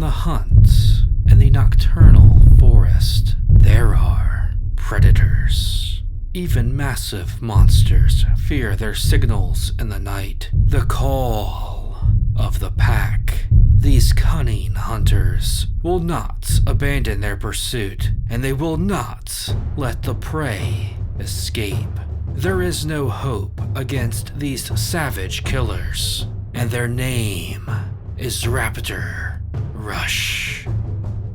the hunt in the nocturnal forest, there are predators. Even massive monsters fear their signals in the night, the call of the pack. These cunning hunters will not abandon their pursuit, and they will not let the prey escape. There is no hope against these savage killers, and their name is Raptor Rush.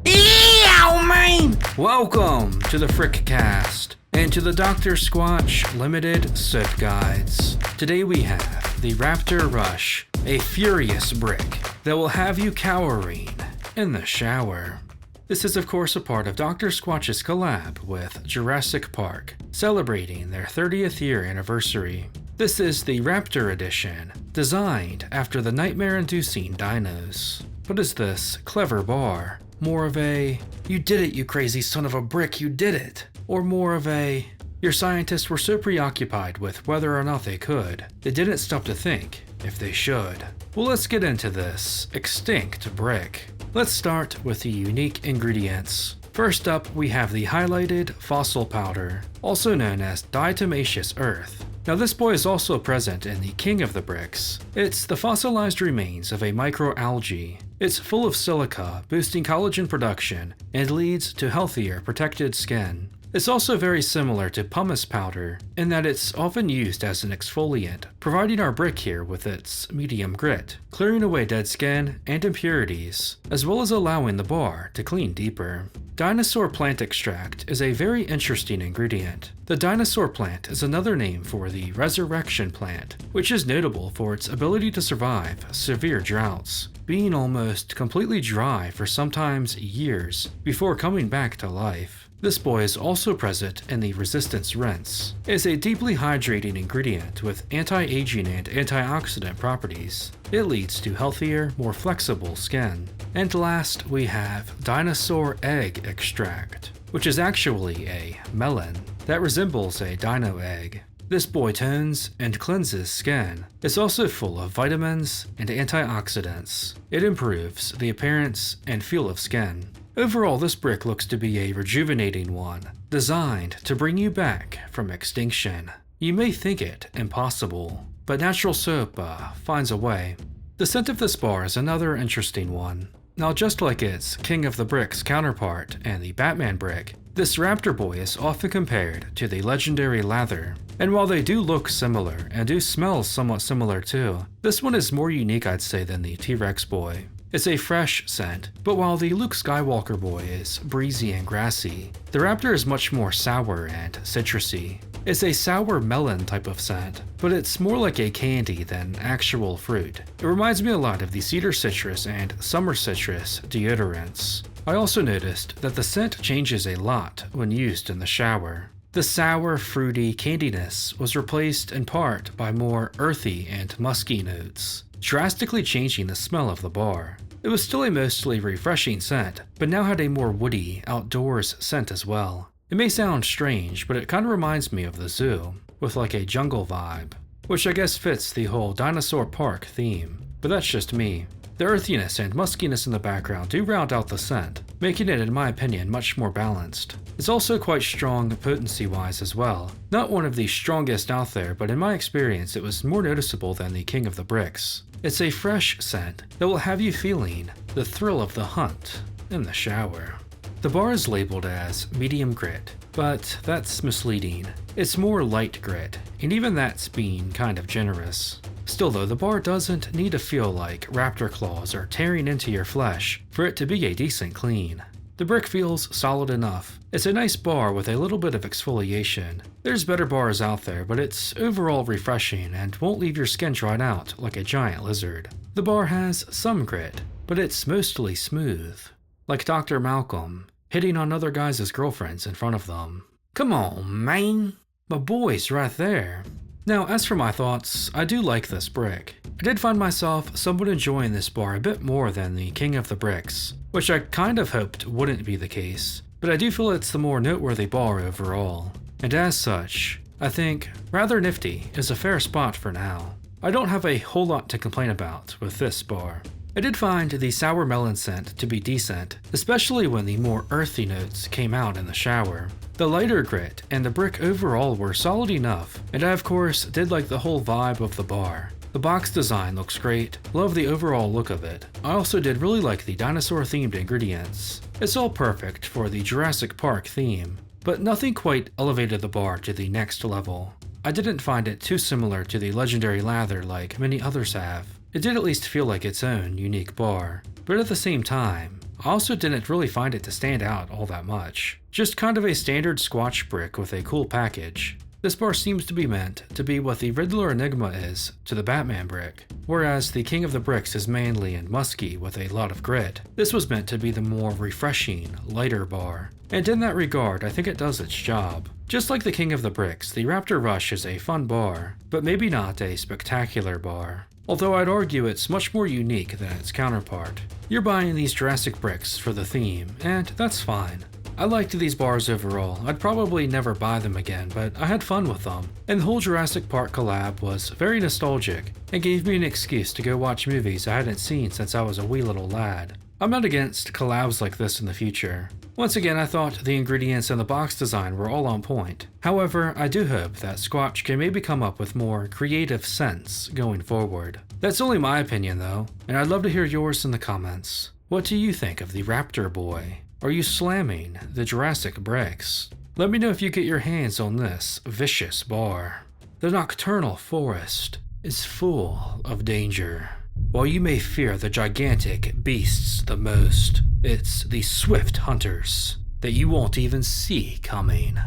Ew, man! Welcome to the Frickcast and to the Dr. Squatch Limited Soap Guides. Today we have the Raptor Rush, a furious brick that will have you cowering in the shower. This is of course a part of Dr. Squatch's collab with Jurassic Park, celebrating their 30th year anniversary. This is the Raptor edition, designed after the nightmare-inducing dinos. What is this clever bar? More of a, "You did it, you crazy son of a brick, you did it," or more of a, "Your scientists were so preoccupied with whether or not they could, they didn't stop to think if they should." Well, let's get into this extinct brick. Let's start with the unique ingredients. First up, we have the highlighted fossil powder, also known as diatomaceous earth. Now this boy is also present in the king of the bricks. It's the fossilized remains of a microalgae. It's full of silica, boosting collagen production, and leads to healthier, protected skin. It's also very similar to pumice powder, in that it's often used as an exfoliant, providing our brick here with its medium grit, clearing away dead skin and impurities, as well as allowing the bar to clean deeper. Dinosaur plant extract is a very interesting ingredient. The dinosaur plant is another name for the resurrection plant, which is notable for its ability to survive severe droughts, being almost completely dry for sometimes years before coming back to life. This boy is also present in the resistance rinse. It is a deeply hydrating ingredient with anti-aging and antioxidant properties. It leads to healthier, more flexible skin. And last, we have dinosaur egg extract, which is actually a melon that resembles a dino egg. This boy tones and cleanses skin. It's also full of vitamins and antioxidants. It improves the appearance and feel of skin. Overall, this brick looks to be a rejuvenating one, designed to bring you back from extinction. You may think it impossible, but natural soap finds a way. The scent of this bar is another interesting one. Now, just like its King of the Bricks counterpart and the Batman brick, this Raptor boy is often compared to the legendary Lather. And while they do look similar and do smell somewhat similar too, this one is more unique, I'd say, than the T-Rex boy. It's a fresh scent, but while the Luke Skywalker boy is breezy and grassy, the Raptor is much more sour and citrusy. It's a sour melon type of scent, but it's more like a candy than actual fruit. It reminds me a lot of the cedar citrus and summer citrus deodorants. I also noticed that the scent changes a lot when used in the shower. The sour, fruity candiness was replaced in part by more earthy and musky notes, drastically changing the smell of the bar. It was still a mostly refreshing scent, but now had a more woody, outdoors scent as well. It may sound strange, but it kind of reminds me of the zoo, with like a jungle vibe, which I guess fits the whole dinosaur park theme, but that's just me. The earthiness and muskiness in the background do round out the scent, making it, in my opinion, much more balanced. It's also quite strong potency-wise as well. Not one of the strongest out there, but in my experience it was more noticeable than the King of the Bricks. It's a fresh scent that will have you feeling the thrill of the hunt in the shower. The bar is labeled as medium grit, but that's misleading. It's more light grit, and even that's being kind of generous. Still though, the bar doesn't need to feel like raptor claws are tearing into your flesh for it to be a decent clean. The brick feels solid enough. It's a nice bar with a little bit of exfoliation. There's better bars out there, but it's overall refreshing and won't leave your skin dried out like a giant lizard. The bar has some grit, but it's mostly smooth. Like Dr. Malcolm, hitting on other guys' girlfriends in front of them. Come on, man! My boy's right there. Now, as for my thoughts, I do like this brick. I did find myself somewhat enjoying this bar a bit more than the King of the Bricks, which I kind of hoped wouldn't be the case, but I do feel it's the more noteworthy bar overall. And as such, I think rather nifty is a fair spot for now. I don't have a whole lot to complain about with this bar. I did find the sour melon scent to be decent, especially when the more earthy notes came out in the shower. The lighter grit and the brick overall were solid enough, and I of course did like the whole vibe of the bar. The box design looks great, love the overall look of it. I also did really like the dinosaur themed ingredients. It's all perfect for the Jurassic Park theme, but nothing quite elevated the bar to the next level. I didn't find it too similar to the legendary lather like many others have. It did at least feel like its own unique bar, but at the same time, I also didn't really find it to stand out all that much. Just kind of a standard Squatch brick with a cool package. This bar seems to be meant to be what the Riddler Enigma is to the Batman brick, whereas the King of the Bricks is manly and musky with a lot of grit. This was meant to be the more refreshing, lighter bar, and in that regard I think it does its job. Just like the King of the Bricks, the Raptor Rush is a fun bar, but maybe not a spectacular bar. Although I'd argue it's much more unique than its counterpart. You're buying these Jurassic bricks for the theme, and that's fine. I liked these bars overall. I'd probably never buy them again, but I had fun with them. And the whole Jurassic Park collab was very nostalgic and gave me an excuse to go watch movies I hadn't seen since I was a wee little lad. I'm not against collabs like this in the future. Once again, I thought the ingredients and the box design were all on point. However, I do hope that Squatch can maybe come up with more creative scents going forward. That's only my opinion though, and I'd love to hear yours in the comments. What do you think of the Raptor Boy? Are you slamming the Jurassic bricks? Let me know if you get your hands on this vicious bar. The nocturnal forest is full of danger. While you may fear the gigantic beasts the most, it's the swift hunters that you won't even see coming.